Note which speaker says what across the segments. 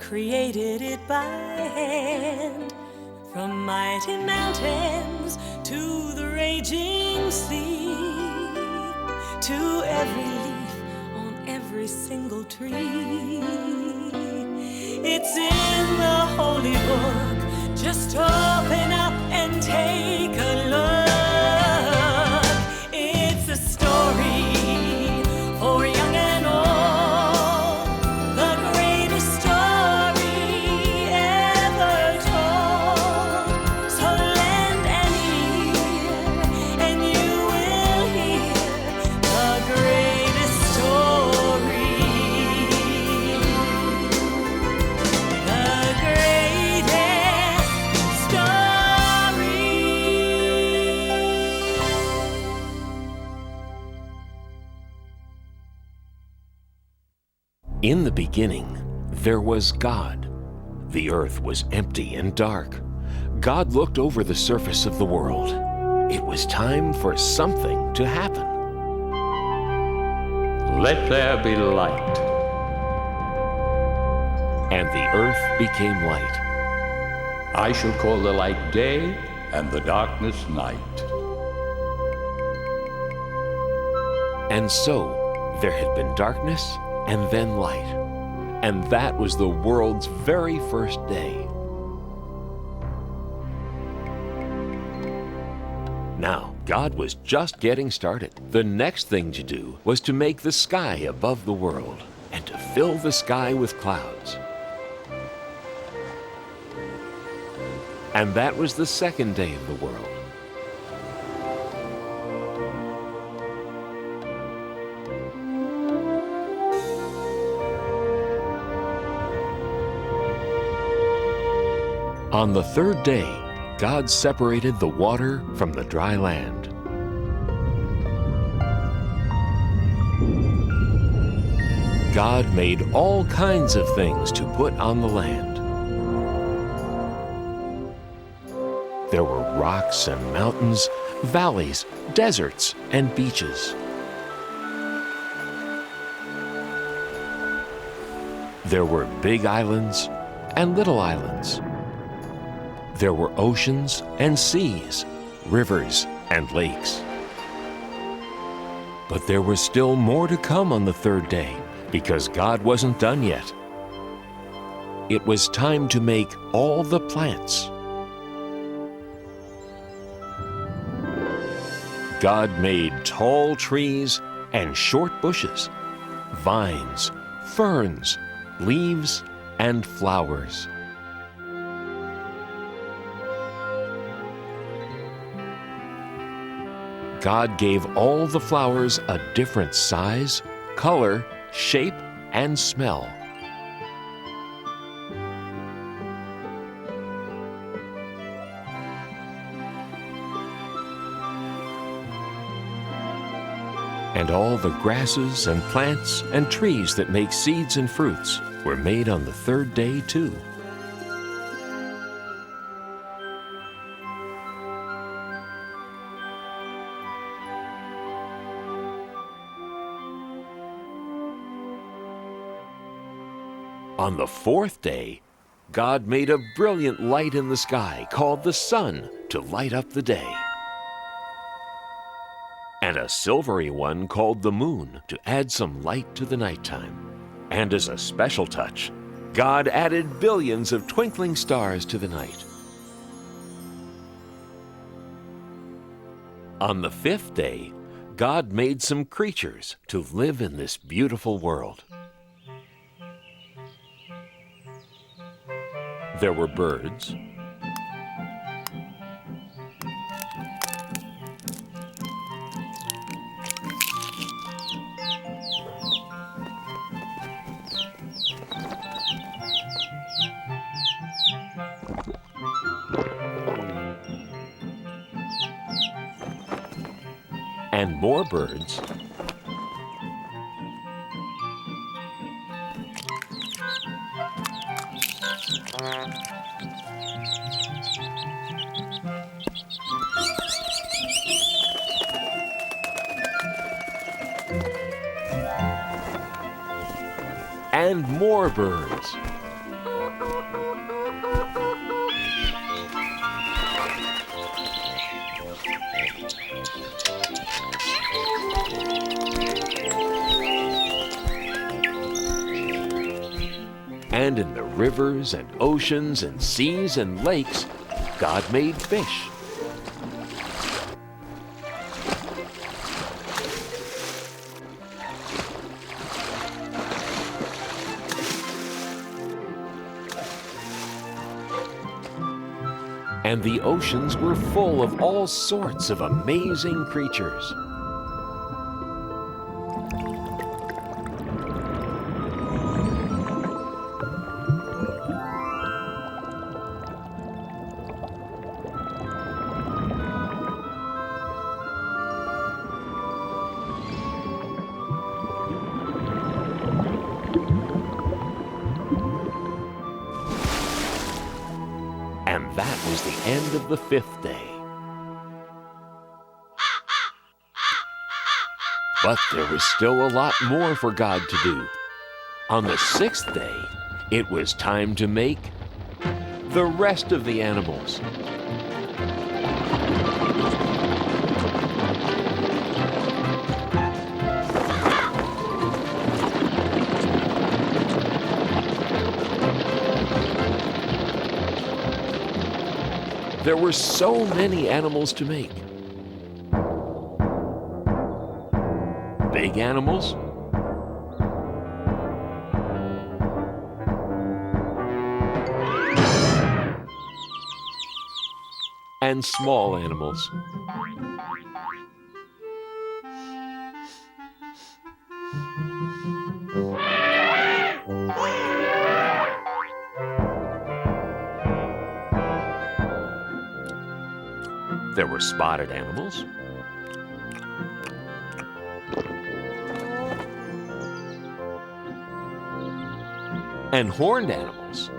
Speaker 1: created it by hand. From mighty mountains to the raging sea, to every leaf on every single tree. It's in the holy book. Just open up and take a look. It's a story for young and old, the greatest story ever told. So lend an ear and you will hear the greatest story. The greatest story.
Speaker 2: In the beginning, there was God. The earth was empty and dark. God looked over the surface of the world. It was time for something to happen.
Speaker 3: Let there be light.
Speaker 2: And the earth became light.
Speaker 3: I shall call the light day and the darkness night.
Speaker 2: And so there had been darkness and then light. And that was the world's very first day. Now, God was just getting started. The next thing to do was to make the sky above the world and to fill the sky with clouds. And that was the second day of the world. On the third day, God separated the water from the dry land. God made all kinds of things to put on the land. There were rocks and mountains, valleys, deserts, and beaches. There were big islands and little islands. There were oceans and seas, rivers and lakes. But there was still more to come on the third day, because God wasn't done yet. It was time to make all the plants. God made tall trees and short bushes, vines, ferns, leaves, and flowers. God gave all the flowers a different size, color, shape, and smell. And all the grasses and plants and trees that make seeds and fruits were made on the third day too. On the fourth day, God made a brilliant light in the sky called the sun to light up the day, and a silvery one called the moon to add some light to the nighttime. And as a special touch, God added billions of twinkling stars to the night. On the fifth day, God made some creatures to live in this beautiful world. There were birds, and more birds, and more birds. And in the rivers and oceans and seas and lakes, God made fish. And the oceans were full of all sorts of amazing creatures. And that was the end of the 5th day. But there was still a lot more for God to do. On the 6th day, it was time to make the rest of the animals. There were so many animals to make. Big animals, and small animals. There were spotted animals, and horned animals.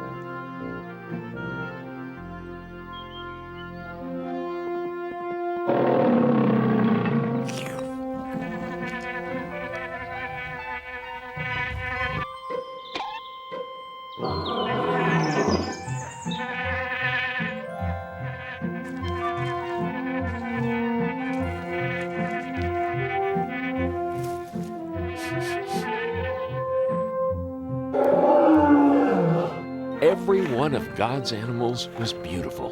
Speaker 2: Every one of God's animals was beautiful.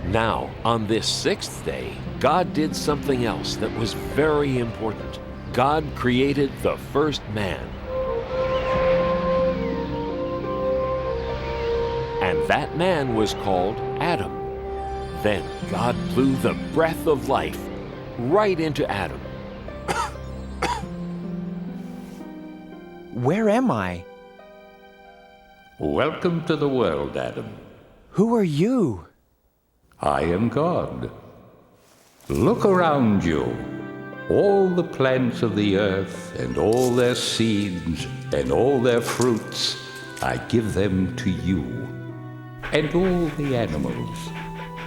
Speaker 2: Now, on this 6th day, God did something else that was very important. God created the first man. And that man was called Adam. Then God blew the breath of life right into Adam.
Speaker 4: Where am I?
Speaker 3: Welcome to the world, Adam.
Speaker 4: Who are you?
Speaker 3: I am God. Look around you. All the plants of the earth and all their seeds and all their fruits, I give them to you. And all the animals.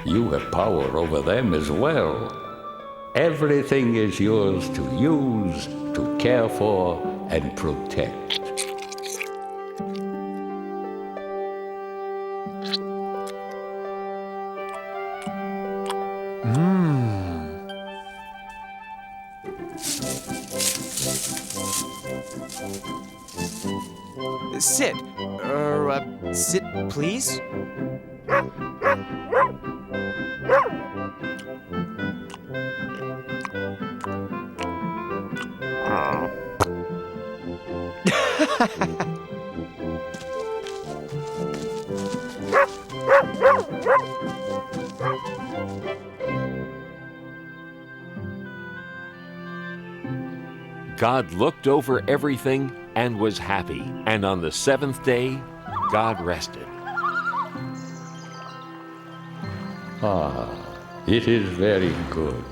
Speaker 3: You have power over them as well. Everything is yours to use, to care for, and protect.
Speaker 4: Sit. Sit, please.
Speaker 2: God looked over everything and was happy. And on the 7th day, God rested.
Speaker 3: It is very good.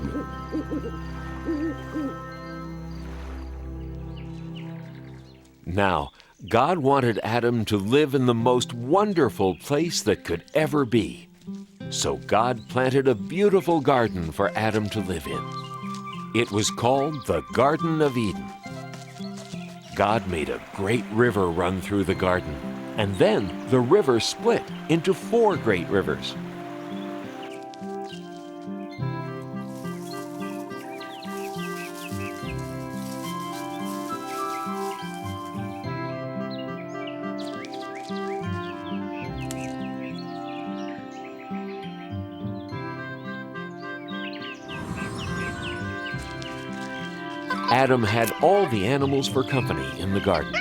Speaker 2: Now, God wanted Adam to live in the most wonderful place that could ever be. So God planted a beautiful garden for Adam to live in. It was called the Garden of Eden. God made a great river run through the garden, and then the river split into 4 great rivers. Adam had all the animals for company in the garden.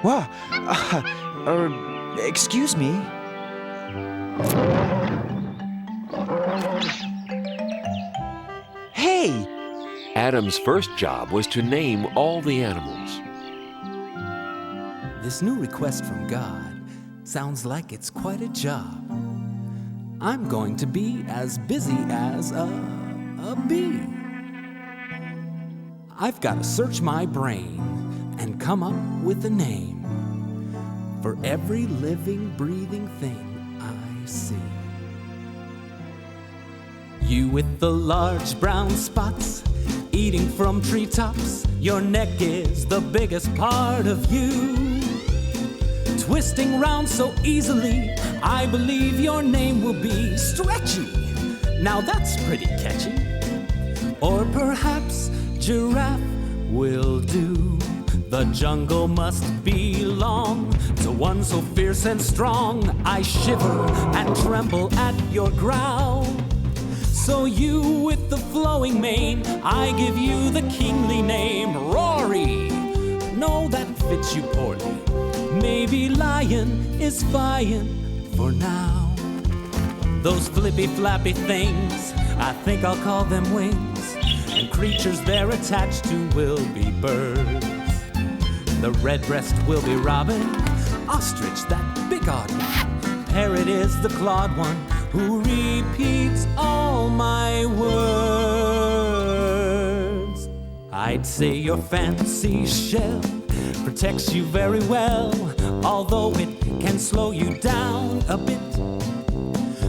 Speaker 4: Whoa, excuse me. Hey!
Speaker 2: Adam's first job was to name all the animals.
Speaker 5: This new request from God sounds like it's quite a job. I'm going to be as busy as a bee. I've got to search my brain and come up with a name for every living, breathing thing I see. You with the large brown spots, eating from treetops, your neck is the biggest part of you. Twisting round so easily, I believe your name will be Stretchy. Now that's pretty catchy. Or perhaps Giraffe will do. The jungle must belong to one so fierce and strong. I shiver and tremble at your growl. So you with the flowing mane, I give you the kingly name, Rory. No, that fits you poorly. Maybe lion is fine for now. Those flippy flappy things, I think I'll call them wings. And creatures they're attached to will be birds. The redbreast will be robin, ostrich that big odd one. Parrot is the clawed one who repeats all my words. I'd say your fancy shell protects you very well, although it can slow you down a bit.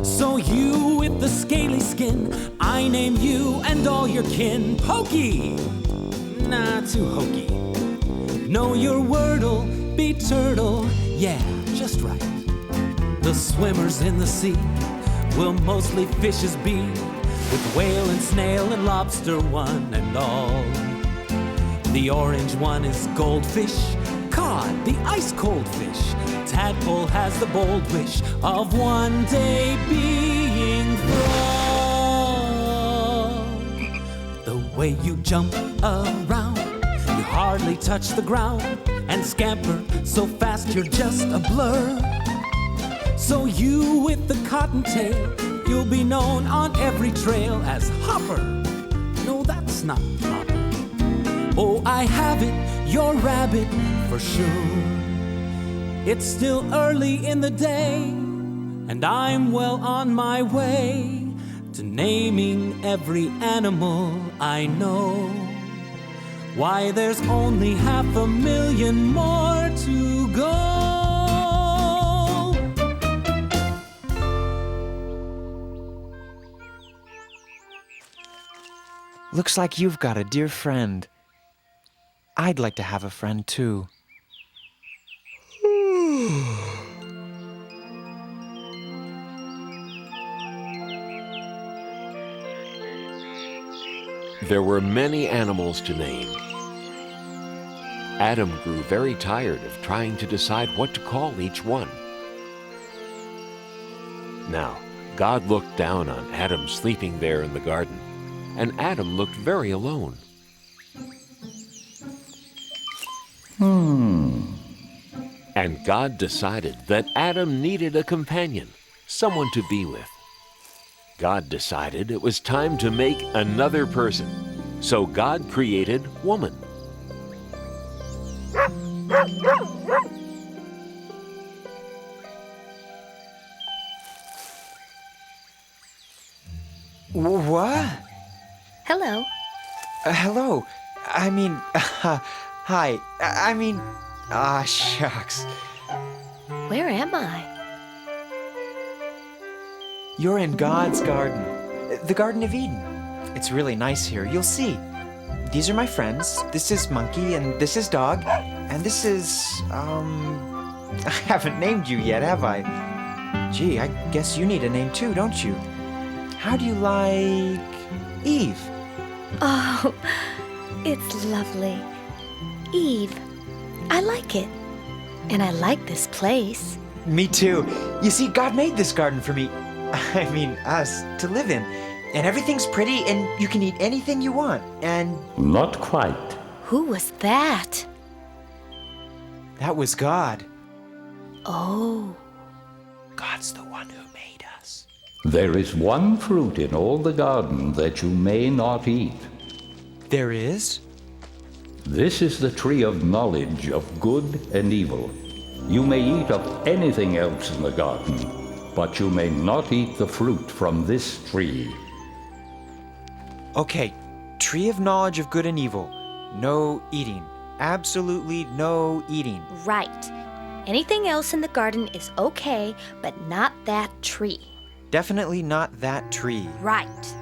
Speaker 5: So you with the scaly skin, I name you and all your kin Pokey. Nah, too hokey. Know your word'll be turtle, yeah, just right. The swimmers in the sea will mostly fishes be, with whale and snail and lobster one and all. The orange one is goldfish, cod, the ice-cold fish. Tadpole has the bold wish of one day being frog. The way you jump around, you hardly touch the ground, and scamper so fast you're just a blur. So you with the cottontail, you'll be known on every trail as Hopper. No, that's not proper. Oh, I have it, you're rabbit for sure. It's still early in the day, and I'm well on my way to naming every animal I know. Why, there's only 500,000 more to go.
Speaker 4: Looks like you've got a dear friend. I'd like to have a friend too.
Speaker 2: There were many animals to name. Adam grew very tired of trying to decide what to call each one. Now, God looked down on Adam sleeping there in the garden, and Adam looked very alone. And God decided that Adam needed a companion, someone to be with. God decided it was time to make another person, so God created woman.
Speaker 4: What?
Speaker 6: Hello.
Speaker 4: Hello. Hi. Shucks.
Speaker 6: Where am I?
Speaker 4: You're in God's garden, the Garden of Eden. It's really nice here. You'll see. These are my friends. This is Monkey, and this is Dog, and this is, I haven't named you yet, have I? Gee, I guess you need a name too, don't you? How do you like Eve?
Speaker 6: Oh, it's lovely. Eve. I like it. And I like this place.
Speaker 4: Me too. You see, God made this garden for me. Us, to live in. And everything's pretty, and you can eat anything you want. And
Speaker 3: Not quite.
Speaker 6: Who was that?
Speaker 4: that was God.
Speaker 6: Oh,
Speaker 4: God's the one who made us.
Speaker 3: There is one fruit in all the garden that you may not eat.
Speaker 4: There is?
Speaker 3: This is the tree of knowledge of good and evil. You may eat of anything else in the garden, but you may not eat the fruit from this tree.
Speaker 4: Okay, tree of knowledge of good and evil. No eating. Absolutely no eating.
Speaker 6: right. Anything else in the garden is okay, but not that tree.
Speaker 4: Definitely not that tree.
Speaker 6: Right.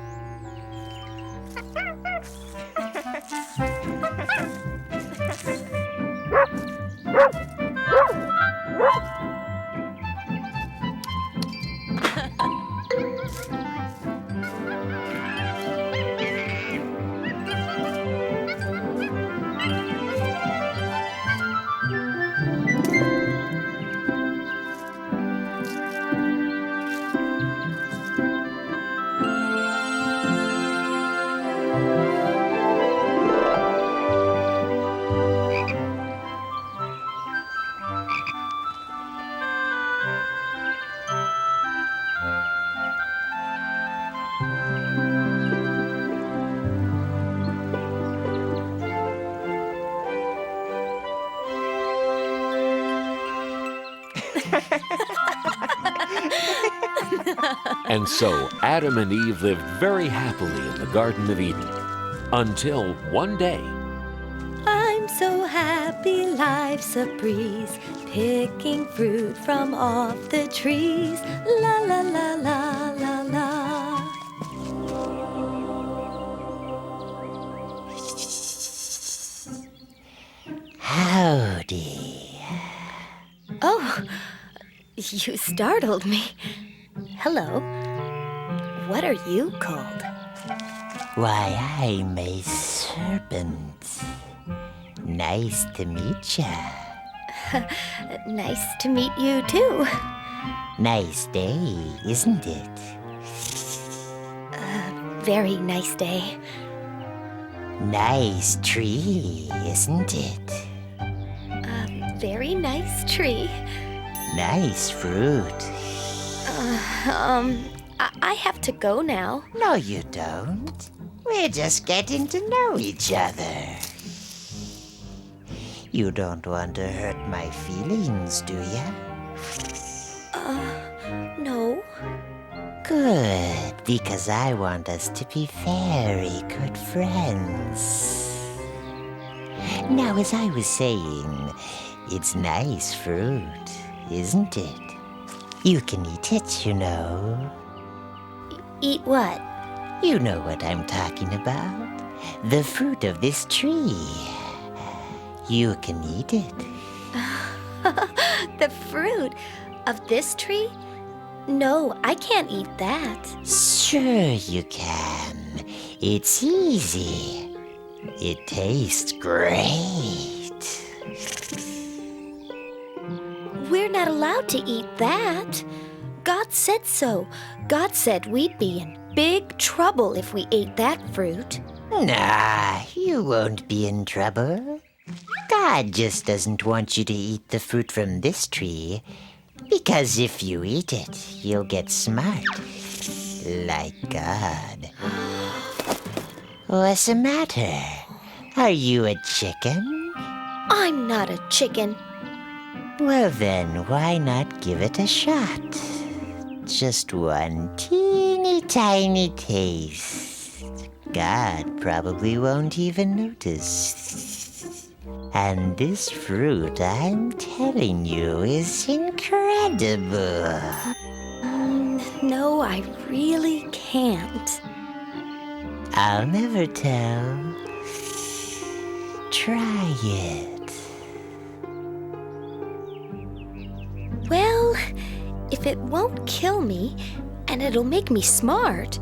Speaker 2: And so Adam and Eve lived very happily in the Garden of Eden until one day.
Speaker 6: I'm so happy, life's a breeze, picking fruit from off the trees. La la la la la la.
Speaker 7: Howdy.
Speaker 6: Oh, you startled me. Hello. What are you called?
Speaker 7: Why, I'm a serpent. Nice to meet ya.
Speaker 6: Nice to meet you too.
Speaker 7: Nice day, isn't it?
Speaker 6: Very nice day.
Speaker 7: Nice tree, isn't it?
Speaker 6: Very nice tree.
Speaker 7: Nice fruit.
Speaker 6: I have to go now.
Speaker 7: No, you don't. We're just getting to know each other. You don't want to hurt my feelings, do ya?
Speaker 6: No.
Speaker 7: Good, because I want us to be very good friends. Now, as I was saying, it's nice fruit, isn't it? You can eat it, you know.
Speaker 6: Eat what?
Speaker 7: You know what I'm talking about. The fruit of this tree. You can eat it.
Speaker 6: The fruit of this tree? No, I can't eat that.
Speaker 7: Sure you can. It's easy. It tastes great.
Speaker 6: We're not allowed to eat that. God said so. God said we'd be in big trouble if we ate that fruit.
Speaker 7: Nah, you won't be in trouble. God just doesn't want you to eat the fruit from this tree, because if you eat it, you'll get smart. Like God. What's the matter? Are you a chicken?
Speaker 6: I'm not a chicken.
Speaker 7: Well then, why not give it a shot? Just one teeny tiny taste. God probably won't even notice. And this fruit, I'm telling you, is incredible.
Speaker 6: No, I really can't.
Speaker 7: I'll never tell. Try it.
Speaker 6: Well, if it won't kill me, and it'll make me smart,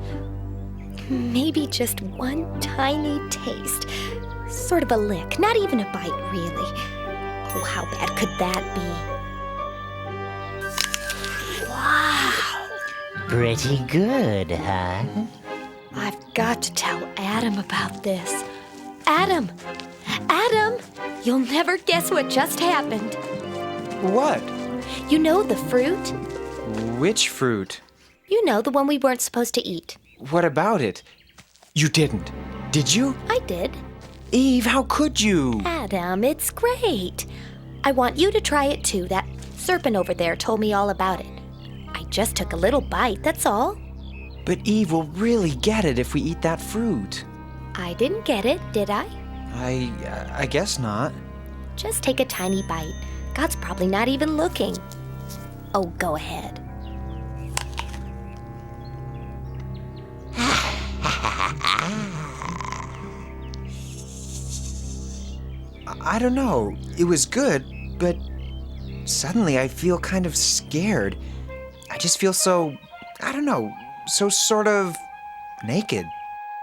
Speaker 6: maybe just one tiny taste. Sort of a lick, not even a bite, really. Oh, how bad could that be? Wow!
Speaker 7: Pretty good, huh?
Speaker 6: I've got to tell Adam about this. Adam! Adam! You'll never guess what just happened.
Speaker 4: What?
Speaker 6: You know the fruit?
Speaker 4: Which fruit?
Speaker 6: You know, the one we weren't supposed to eat.
Speaker 4: What about it? You didn't. Did you?
Speaker 6: I did.
Speaker 4: Eve, how could you?
Speaker 6: Adam, it's great. I want you to try it too. That serpent over there told me all about it. I just took a little bite, that's all.
Speaker 4: But Eve will really get it if we eat that fruit.
Speaker 6: I didn't get it, did I?
Speaker 4: I guess not.
Speaker 6: Just take a tiny bite. God's probably not even looking. Oh, go ahead.
Speaker 4: I don't know. It was good, but suddenly I feel kind of scared. I just feel so, I don't know, so sort of naked.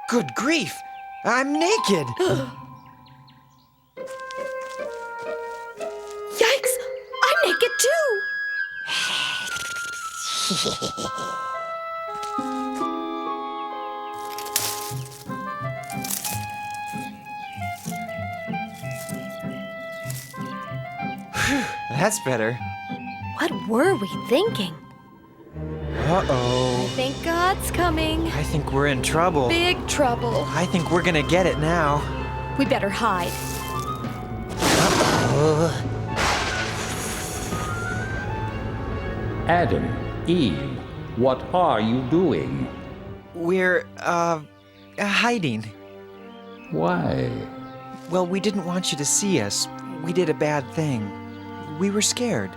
Speaker 4: Good grief! I'm naked!
Speaker 6: Yikes! I'm naked too!
Speaker 4: That's better.
Speaker 6: What were we thinking?
Speaker 4: Uh-oh.
Speaker 6: I think God's coming.
Speaker 4: I think we're in trouble.
Speaker 6: Big trouble.
Speaker 4: I think we're gonna get it now.
Speaker 6: We better hide.
Speaker 3: Adam, Eve, what are you doing?
Speaker 4: We're, hiding.
Speaker 3: Why?
Speaker 4: Well, we didn't want you to see us. We did a bad thing. We were scared.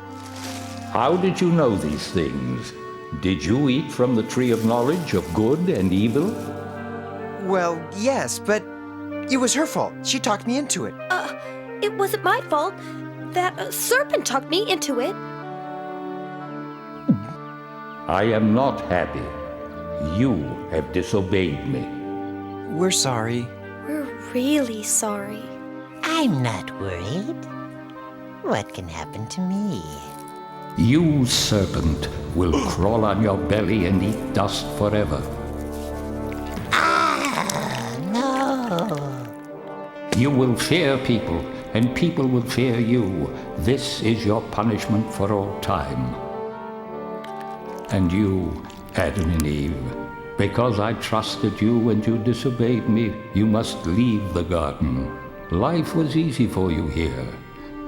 Speaker 3: How did you know these things? Did you eat from the tree of knowledge of good and evil?
Speaker 4: Well, yes, but it was her fault. She talked me into it.
Speaker 6: It wasn't my fault. That serpent talked me into it.
Speaker 3: I am not happy. You have disobeyed me.
Speaker 4: We're sorry.
Speaker 6: We're really sorry.
Speaker 7: I'm not worried. What can happen to me?
Speaker 3: You, serpent, will crawl on your belly and eat dust forever.
Speaker 7: No.
Speaker 3: You will fear people, and people will fear you. This is your punishment for all time. And you, Adam and Eve, because I trusted you and you disobeyed me, you must leave the garden. Life was easy for you here,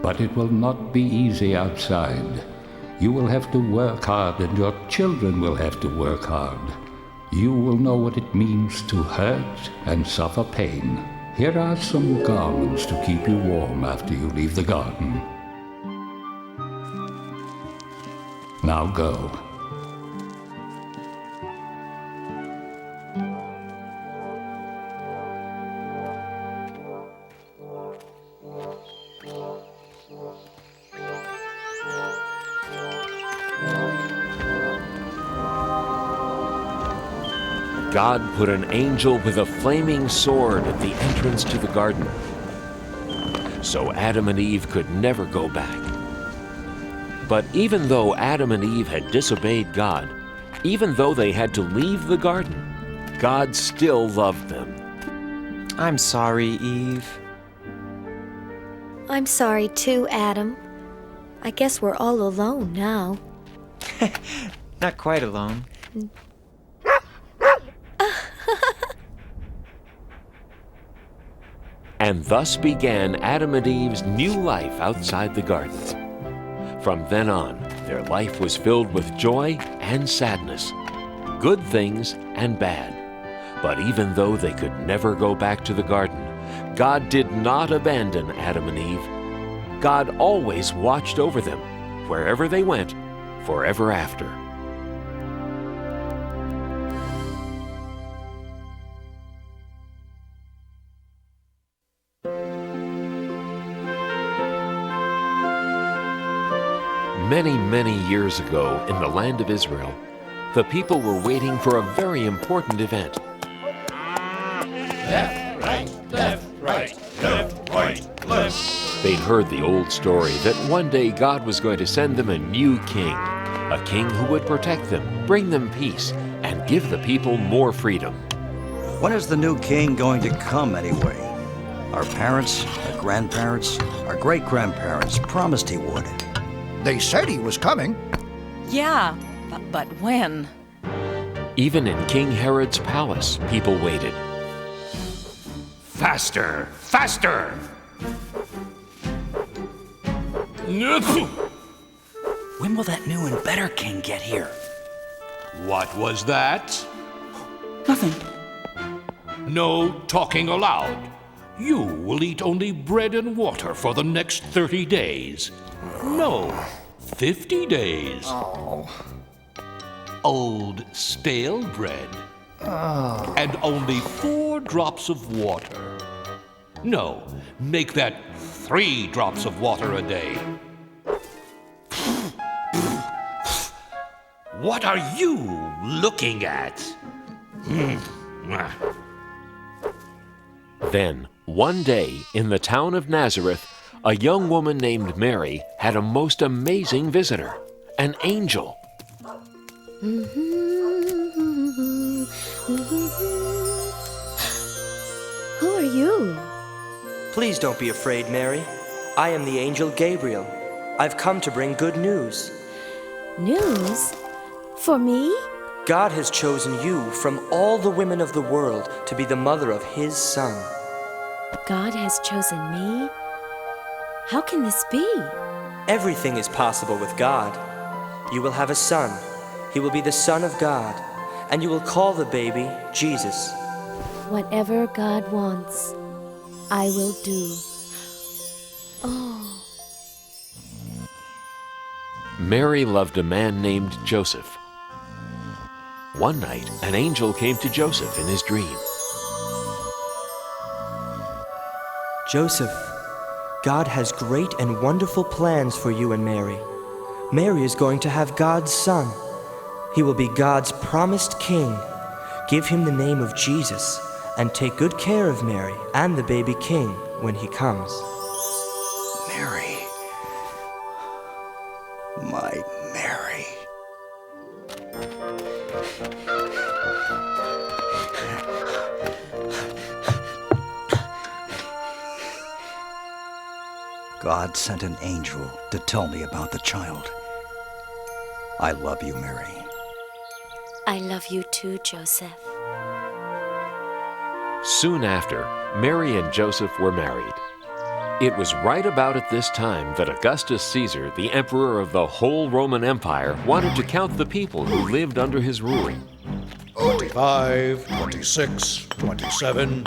Speaker 3: but it will not be easy outside. You will have to work hard, and your children will have to work hard. You will know what it means to hurt and suffer pain. Here are some garments to keep you warm after you leave the garden. Now go.
Speaker 2: God put an angel with a flaming sword at the entrance to the garden, so Adam and Eve could never go back. But even though Adam and Eve had disobeyed God, even though they had to leave the garden, God still loved them.
Speaker 4: I'm sorry, Eve.
Speaker 6: I'm sorry too, Adam. I guess we're all alone now.
Speaker 4: Not quite alone.
Speaker 2: And thus began Adam and Eve's new life outside the garden. From then on, their life was filled with joy and sadness, good things and bad. But even though they could never go back to the garden, God did not abandon Adam and Eve. God always watched over them, wherever they went, forever after. Many, many years ago in the land of Israel, the people were waiting for a very important event.
Speaker 8: Left, right, left, right, left, right, left.
Speaker 2: They'd heard the old story that one day God was going to send them a new king, a king who would protect them, bring them peace, and give the people more freedom.
Speaker 9: When is the new king going to come anyway? Our parents, our grandparents, our great-grandparents promised he would.
Speaker 8: They said he was coming.
Speaker 10: Yeah, but when?
Speaker 2: Even in King Herod's palace, people waited.
Speaker 3: Faster! Faster!
Speaker 11: When will that new and better king get here?
Speaker 3: What was that?
Speaker 11: Nothing.
Speaker 3: No talking aloud. You will eat only bread and water for the next 30 days. No, 50 days. Old stale bread. And only 4 drops of water. No, make that 3 drops of water a day. What are you looking at?
Speaker 2: Then, one day, in the town of Nazareth, a young woman named Mary had a most amazing visitor, an angel.
Speaker 6: Who are you?
Speaker 12: Please don't be afraid, Mary. I am the angel Gabriel. I've come to bring good news.
Speaker 6: News? For me?
Speaker 12: God has chosen you from all the women of the world to be the mother of His Son.
Speaker 6: God has chosen me? How can this be?
Speaker 12: Everything is possible with God. You will have a son. He will be the Son of God, and you will call the baby Jesus.
Speaker 6: Whatever God wants, I will do. Oh.
Speaker 2: Mary loved a man named Joseph. One night, an angel came to Joseph in his dream.
Speaker 12: Joseph, God has great and wonderful plans for you and Mary. Mary is going to have God's son. He will be God's promised king. Give him the name of Jesus, and take good care of Mary and the baby king when he comes.
Speaker 11: Mary. My Mary. God sent an angel to tell me about the child. I love you, Mary.
Speaker 6: I love you too, Joseph.
Speaker 2: Soon after, Mary and Joseph were married. It was right about at this time that Augustus Caesar, the emperor of the whole Roman Empire, wanted to count the people who lived under his rule.
Speaker 8: 25, 26, 27.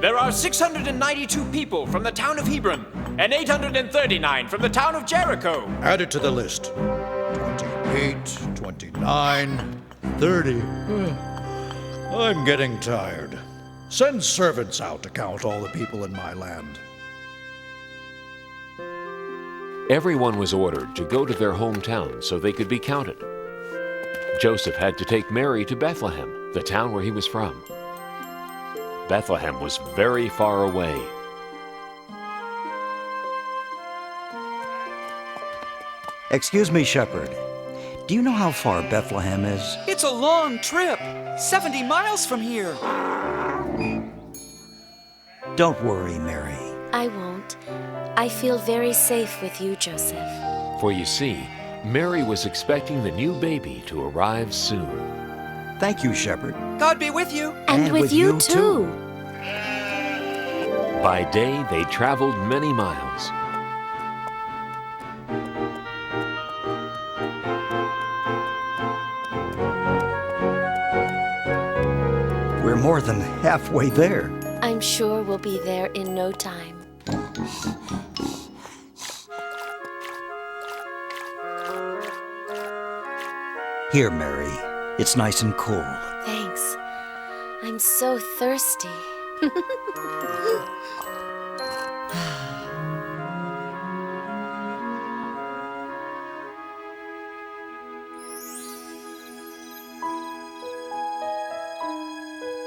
Speaker 4: There are 692 people from the town of Hebron, and 839 from the town of Jericho.
Speaker 8: Add it to the list. 28, 29, 30. I'm getting tired. Send servants out to count all the people in my land.
Speaker 2: Everyone was ordered to go to their hometown so they could be counted. Joseph had to take Mary to Bethlehem, the town where he was from. Bethlehem was very far away.
Speaker 9: Excuse me, shepherd. Do you know how far Bethlehem is?
Speaker 11: It's a long trip. 70 miles from here.
Speaker 9: Don't worry, Mary.
Speaker 6: I won't. I feel very safe with you, Joseph.
Speaker 2: For you see, Mary was expecting the new baby to arrive soon.
Speaker 9: Thank you, shepherd.
Speaker 11: God be with you.
Speaker 6: And with you too.
Speaker 2: By day, they traveled many miles.
Speaker 9: more than halfway there.
Speaker 6: I'm sure we'll be there in no time.
Speaker 9: Here, Mary. It's nice and cool.
Speaker 6: Thanks. I'm so thirsty.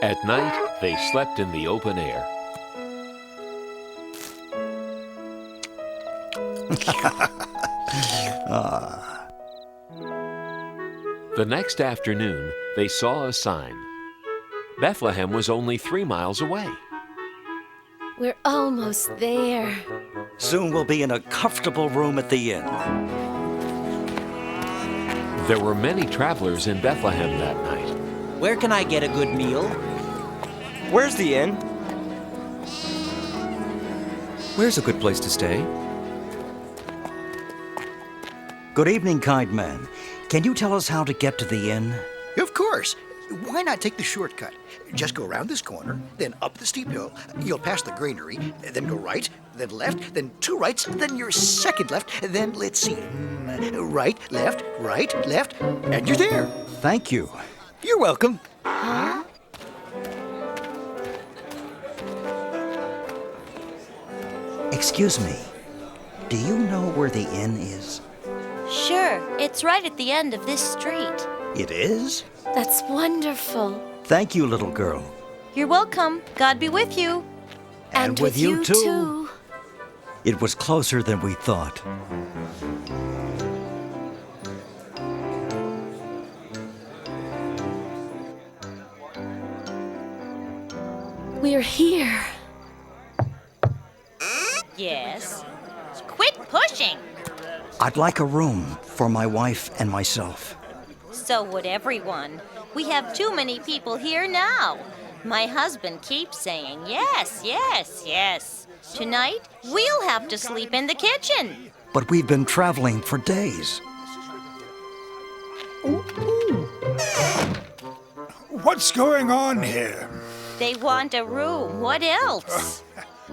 Speaker 2: At night, they slept in the open air. The next afternoon, they saw a sign. Bethlehem was only 3 miles away.
Speaker 6: We're almost there.
Speaker 9: Soon we'll be in a comfortable room at the inn.
Speaker 2: There were many travelers in Bethlehem that night.
Speaker 13: Where can I get a good meal?
Speaker 12: Where's the inn?
Speaker 11: Where's a good place to stay?
Speaker 9: Good evening, kind man. Can you tell us how to get to the inn?
Speaker 14: Of course. Why not take the shortcut? Just go around this corner, then up the steep hill. You'll pass the granary, then go right, then left, then 2 rights, then your second left, then let's see. Right, left, and you're there.
Speaker 9: Thank you.
Speaker 14: You're welcome.
Speaker 6: Huh?
Speaker 9: Excuse me. Do you know where the inn is?
Speaker 15: Sure, it's right at the end of this street.
Speaker 9: It is?
Speaker 6: That's wonderful.
Speaker 9: Thank you, little girl.
Speaker 15: You're welcome. God be with you.
Speaker 9: And with you too. It was closer than we thought.
Speaker 6: We're here.
Speaker 15: Yes. Quit pushing.
Speaker 9: I'd like a room for my wife and myself.
Speaker 15: So would everyone. We have too many people here now. My husband keeps saying yes, yes, yes. Tonight, we'll have to sleep in the kitchen.
Speaker 9: But we've been traveling for days.
Speaker 16: What's going on here?
Speaker 15: They want a room. What else?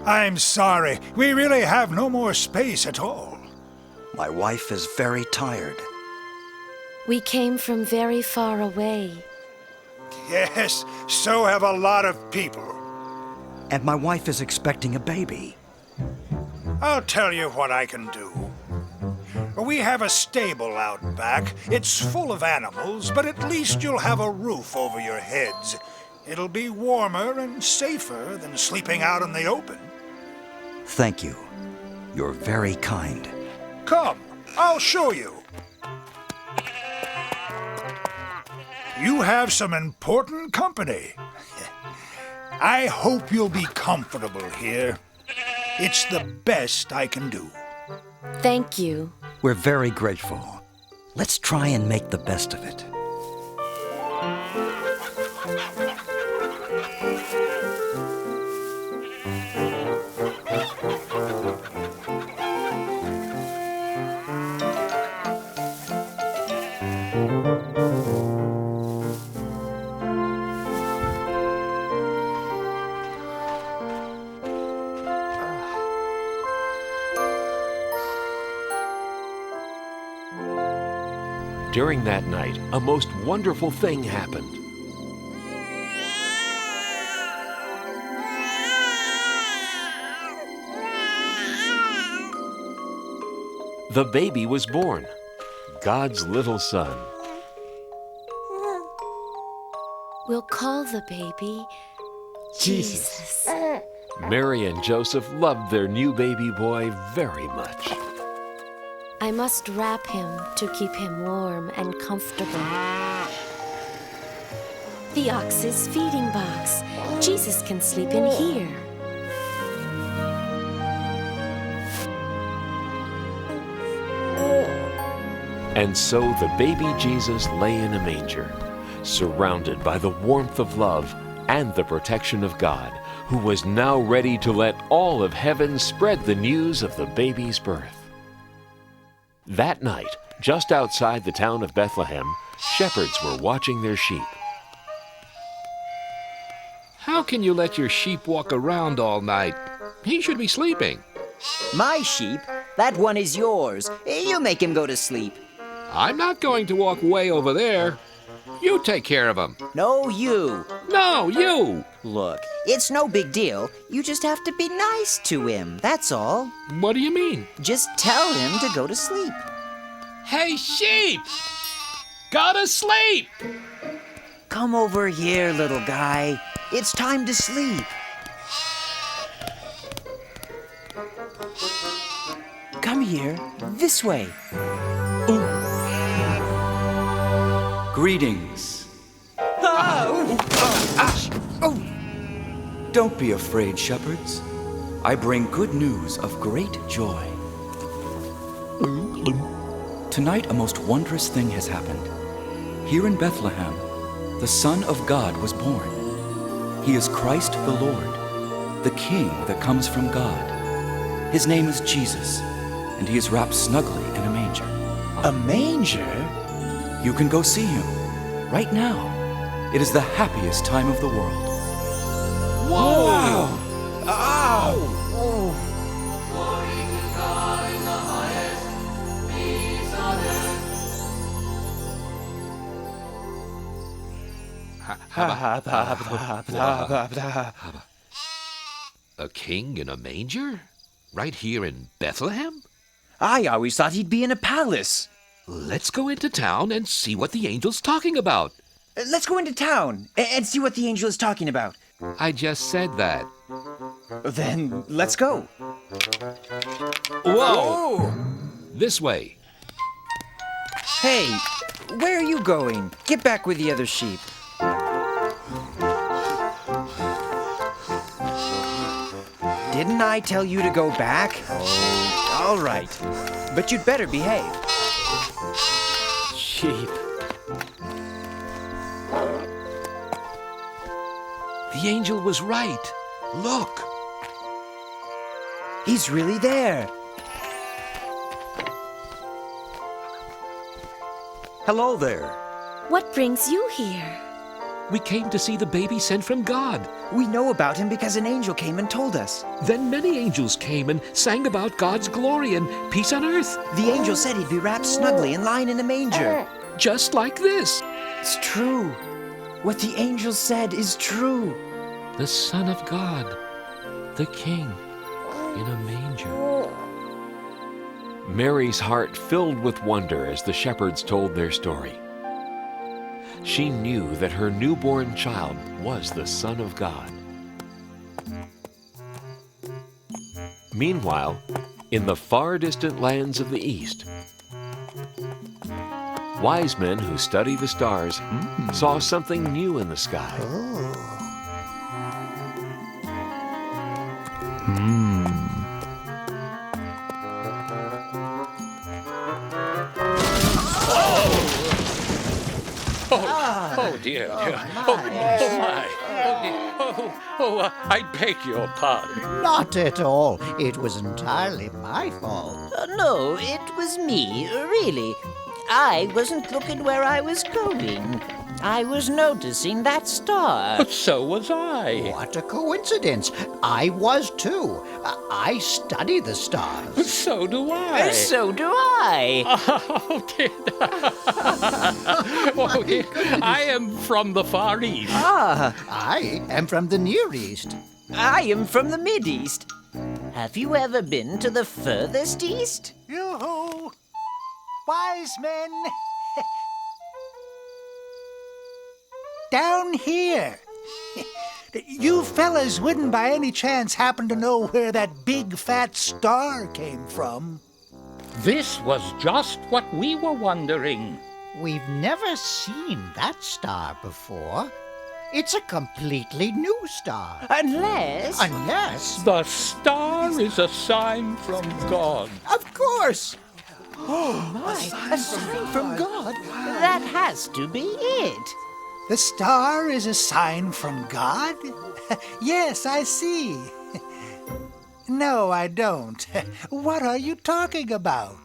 Speaker 16: I'm sorry. We really have no more space at all.
Speaker 9: My wife is very tired.
Speaker 6: We came from very far away.
Speaker 16: Yes, so have a lot of people.
Speaker 9: And my wife is expecting a baby.
Speaker 16: I'll tell you what I can do. We have a stable out back. It's full of animals, but at least you'll have a roof over your heads. It'll be warmer and safer than sleeping out in the open.
Speaker 9: Thank you. You're very kind.
Speaker 16: Come, I'll show you. You have some important company. I hope you'll be comfortable here. It's the best I can do.
Speaker 6: Thank you.
Speaker 9: We're very grateful. Let's try and make the best of it.
Speaker 2: During that night, a most wonderful thing happened. The baby was born, God's little son.
Speaker 6: We'll call the baby Jesus.
Speaker 2: Mary and Joseph loved their new baby boy very much.
Speaker 6: I must wrap him to keep him warm and comfortable. The ox's feeding box. Jesus can sleep in here.
Speaker 2: And so the baby Jesus lay in a manger, surrounded by the warmth of love and the protection of God, who was now ready to let all of heaven spread the news of the baby's birth. That night, just outside the town of Bethlehem, shepherds were watching their sheep.
Speaker 17: How can you let your sheep walk around all night? He should be sleeping.
Speaker 13: My sheep? That one is yours. You make him go to sleep.
Speaker 17: I'm not going to walk way over there. You take care of him.
Speaker 13: No, you.
Speaker 17: No, you.
Speaker 13: Look, it's no big deal. You just have to be nice to him, that's all.
Speaker 17: What do you mean?
Speaker 13: Just tell him to go to sleep.
Speaker 17: Hey, sheep! Go to sleep!
Speaker 13: Come over here, little guy. It's time to sleep. Come here, this way.
Speaker 11: Greetings. Don't be afraid, shepherds. I bring good news of great joy. Tonight, a most wondrous thing has happened. Here in Bethlehem, the Son of God was born. He is Christ the Lord, the King that comes from God. His name is Jesus, and he is wrapped snugly in a manger.
Speaker 13: A manger?
Speaker 11: You can go see him right now. It is the happiest time of the world.
Speaker 17: Whoa!
Speaker 13: Wow. Ow! Oh.
Speaker 17: A king in a manger? Right here in Bethlehem?
Speaker 13: I always thought he'd be in a palace.
Speaker 17: Let's go into town and see what the angel's talking about.
Speaker 13: Let's go into town and see what the angel is talking about.
Speaker 17: I just said that.
Speaker 13: Then let's go.
Speaker 17: Whoa! This way.
Speaker 13: Hey, where are you going? Get back with the other sheep. Didn't I tell you to go back? Oh, all right. But you'd better behave.
Speaker 17: Sheep. The angel was right. Look.
Speaker 13: He's really there.
Speaker 9: Hello there.
Speaker 6: What brings you here?
Speaker 17: We came to see the baby sent from God.
Speaker 13: We know about him because an angel came and told us.
Speaker 17: Then many angels came and sang about God's glory and peace on earth.
Speaker 13: The angel said he'd be wrapped snugly and lying in a manger.
Speaker 17: Just like this.
Speaker 13: It's true. What the angel said is true.
Speaker 17: The Son of God, the King, in a manger.
Speaker 2: Mary's heart filled with wonder as the shepherds told their story. She knew that her newborn child was the Son of God. Meanwhile, in the far distant lands of the East, wise men who study the stars saw something new in the sky.
Speaker 3: Oh dear. Oh my. I beg your pardon.
Speaker 14: Not at all. It was entirely my fault.
Speaker 7: No, it was me, really. I wasn't looking where I was going. I was noticing that star.
Speaker 3: So was I.
Speaker 14: What a coincidence. I was too. I study the stars.
Speaker 3: So do I.
Speaker 7: So do I.
Speaker 3: Oh dear. Oh dear. I am from the Far East.
Speaker 14: Ah, I am from the Near East.
Speaker 7: I am from the Mid-East. Have you ever been to the furthest east?
Speaker 16: Yoo-hoo! Wise men! Down here! You fellas wouldn't by any chance happen to know where that big fat star came from?
Speaker 3: This was just what we were wondering.
Speaker 14: We've never seen that star before. It's a completely new star.
Speaker 7: Unless...
Speaker 3: The star is a sign from God.
Speaker 14: Of course!
Speaker 7: Oh, my. A sign from God? That has to be it.
Speaker 16: The star is a sign from God? Yes, I see. No, I don't. What are you talking about?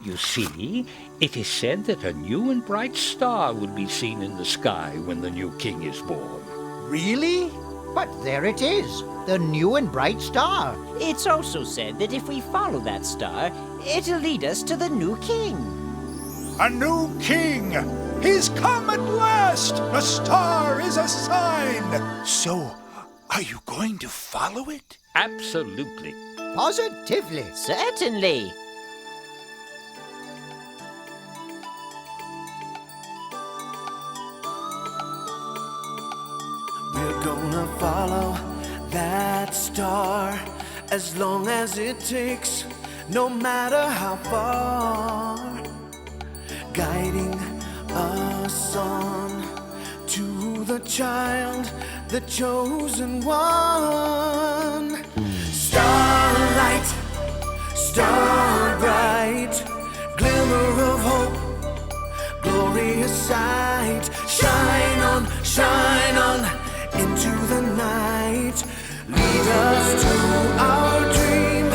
Speaker 3: You see, it is said that a new and bright star will be seen in the sky when the new king is born.
Speaker 16: Really?
Speaker 14: But there it is, the new and bright star.
Speaker 18: It's also said that if we follow that star, it'll lead us to the new king.
Speaker 16: A new king! He's come at last! A star is a sign! So, are you going to follow it?
Speaker 17: Absolutely.
Speaker 14: Positively.
Speaker 18: Certainly.
Speaker 1: We're gonna follow that star as long as it takes, no matter how far, guiding us on to the child, the chosen one. Starlight, star bright, glimmer of hope, glorious sight. Shine on into the night. Lead us to our dream,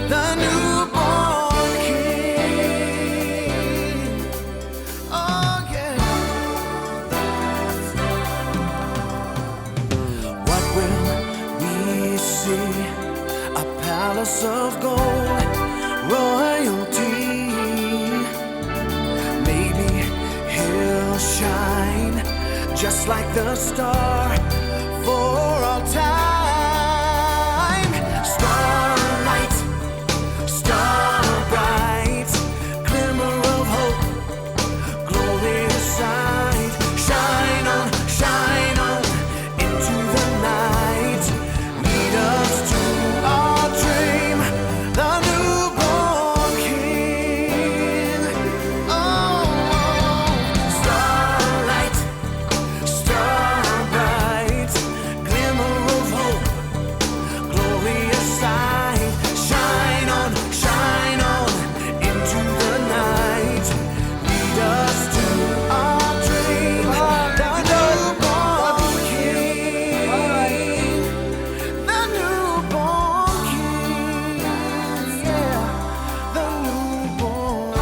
Speaker 1: the newborn king. Oh yeah. What will we see? A palace of gold, royalty. Maybe he'll shine just like the star for all time. Starlight, star bright, glimmer of hope, glorious sight. Shine on into the night. Lead us to our dream, the newborn king. Oh, starlight, star bright, glimmer of hope, glorious sight. Shine on into the night. Lead us to our dream, the newborn king. The newborn king, yeah, the newborn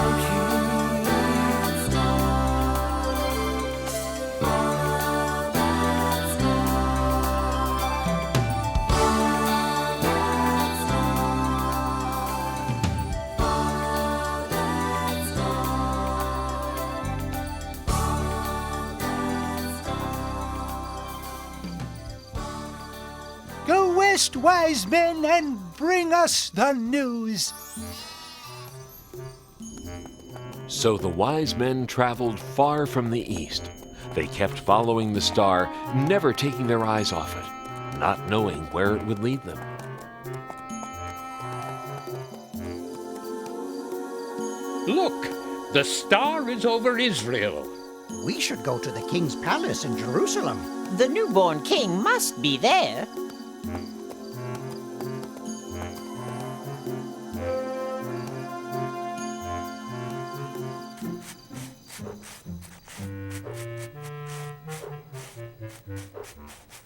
Speaker 16: Go west, wise men, and bring us the news.
Speaker 2: So the wise men traveled far from the east. They kept following the star, never taking their eyes off it, not knowing where it would lead them.
Speaker 3: Look, the star is over Israel.
Speaker 14: We should go to the king's palace in Jerusalem.
Speaker 18: The newborn king must be there.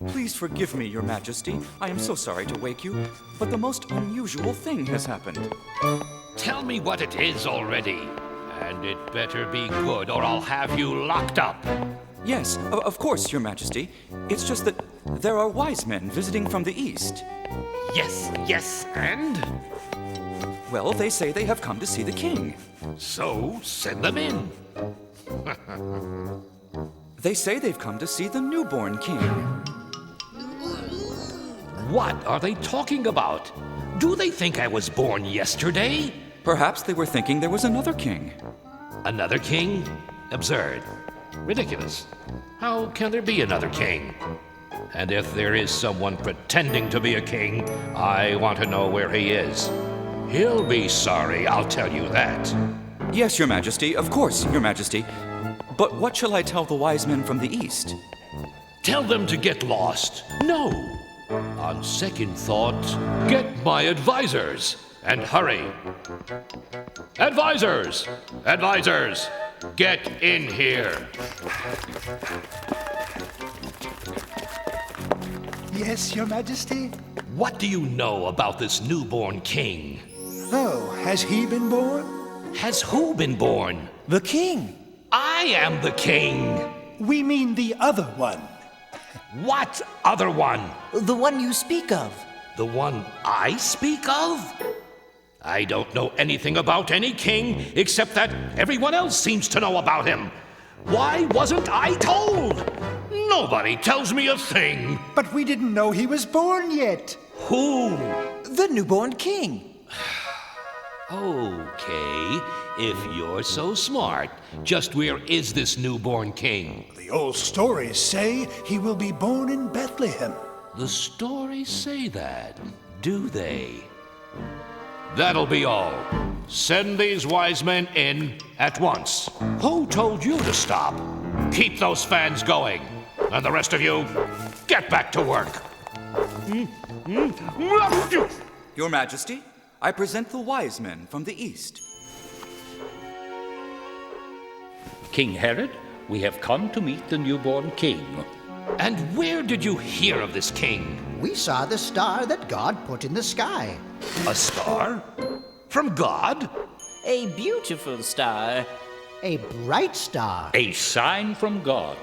Speaker 11: Please forgive me, Your Majesty. I am so sorry to wake you, but the most unusual thing has happened.
Speaker 17: Tell me what it is already. And it better be good, or I'll have you locked up.
Speaker 11: Yes, of course, Your Majesty. It's just that there are wise men visiting from the east.
Speaker 17: Yes, and?
Speaker 11: Well, they say they have come to see the king.
Speaker 17: So, send them in.
Speaker 11: They say they've come to see the newborn king.
Speaker 17: What are they talking about? Do they think I was born yesterday?
Speaker 11: Perhaps they were thinking there was another king.
Speaker 17: Another king? Absurd. Ridiculous. How can there be another king? And if there is someone pretending to be a king, I want to know where he is. He'll be sorry, I'll tell you that.
Speaker 11: Yes, Your Majesty, of course, Your Majesty. But what shall I tell the wise men from the east?
Speaker 17: Tell them to get lost. No. On second thought, get my advisors. And hurry. Advisors! Advisors! Get in here.
Speaker 16: Yes, Your Majesty?
Speaker 17: What do you know about this newborn king?
Speaker 16: Oh, has he been born?
Speaker 17: Has who been born?
Speaker 16: The king.
Speaker 17: I am the king.
Speaker 16: We mean the other one.
Speaker 17: What other one?
Speaker 18: The one you speak of.
Speaker 17: The one I speak of? I don't know anything about any king except that everyone else seems to know about him. Why wasn't I told? Nobody tells me a thing.
Speaker 19: But we didn't know he was born yet.
Speaker 17: Who?
Speaker 18: The newborn king.
Speaker 17: Okay, if you're so smart, just where is this newborn king?
Speaker 16: The old stories say he will be born in Bethlehem.
Speaker 17: The stories say that, do they? That'll be all. Send these wise men in at once. Who told you to stop? Keep those fans going. And the rest of you, get back to work.
Speaker 11: Your Majesty, I present the wise men from the east.
Speaker 3: King Herod, we have come to meet the newborn king.
Speaker 17: And where did you hear of this king?
Speaker 14: We saw the star that God put in the sky.
Speaker 17: A star? From God?
Speaker 18: A beautiful star.
Speaker 14: A bright star.
Speaker 3: A sign from God.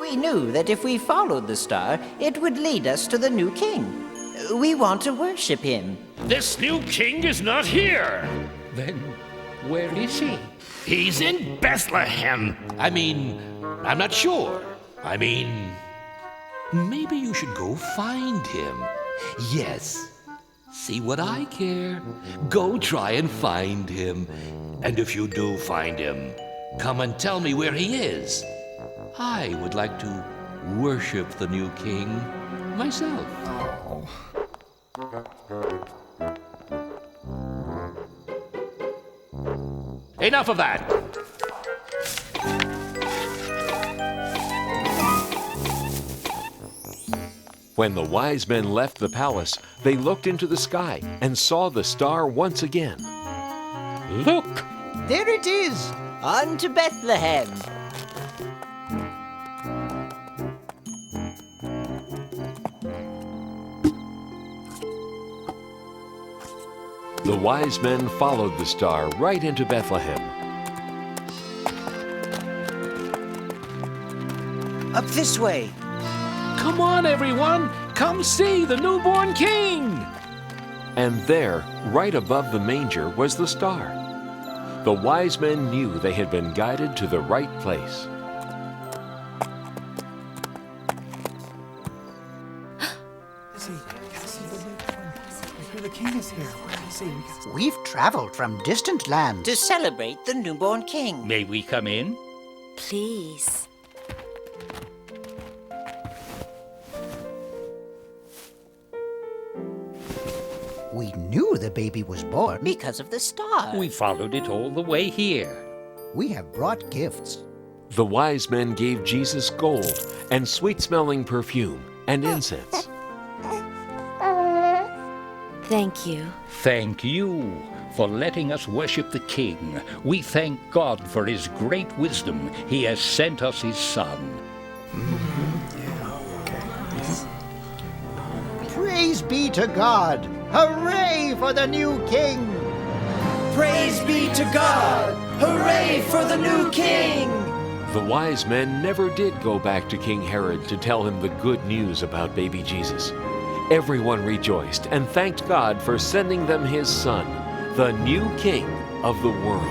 Speaker 18: We knew that if we followed the star, it would lead us to the new king. We want to worship him.
Speaker 17: This new king is not here.
Speaker 3: Then, where is he?
Speaker 17: He's in Bethlehem. I'm not sure. Maybe you should go find him. Yes. See what I care. Go try and find him. And if you do find him, come and tell me where he is. I would like to worship the new king myself. Enough of that.
Speaker 2: When the wise men left the palace, they looked into the sky and saw the star once again.
Speaker 3: Look!
Speaker 18: There it is! On to Bethlehem!
Speaker 2: The wise men followed the star right into Bethlehem.
Speaker 18: Up this way.
Speaker 17: Come on, everyone! Come see the newborn king!
Speaker 2: And there, right above the manger, was the star. The wise men knew they had been guided to the right place.
Speaker 19: The king is here.
Speaker 14: We've traveled from distant lands
Speaker 18: to celebrate the newborn king.
Speaker 3: May we come in?
Speaker 6: Please.
Speaker 14: We knew the baby was born
Speaker 18: because of the star.
Speaker 3: We followed it all the way here.
Speaker 14: We have brought gifts.
Speaker 2: The wise men gave Jesus gold and sweet-smelling perfume and incense.
Speaker 6: Thank you.
Speaker 3: Thank you for letting us worship the King. We thank God for his great wisdom. He has sent us his Son.
Speaker 14: Praise be to God! Hooray for the new king!
Speaker 12: Praise be to God! Hooray for the new king!
Speaker 2: The wise men never did go back to King Herod to tell him the good news about baby Jesus. Everyone rejoiced and thanked God for sending them his son, the new king of the world.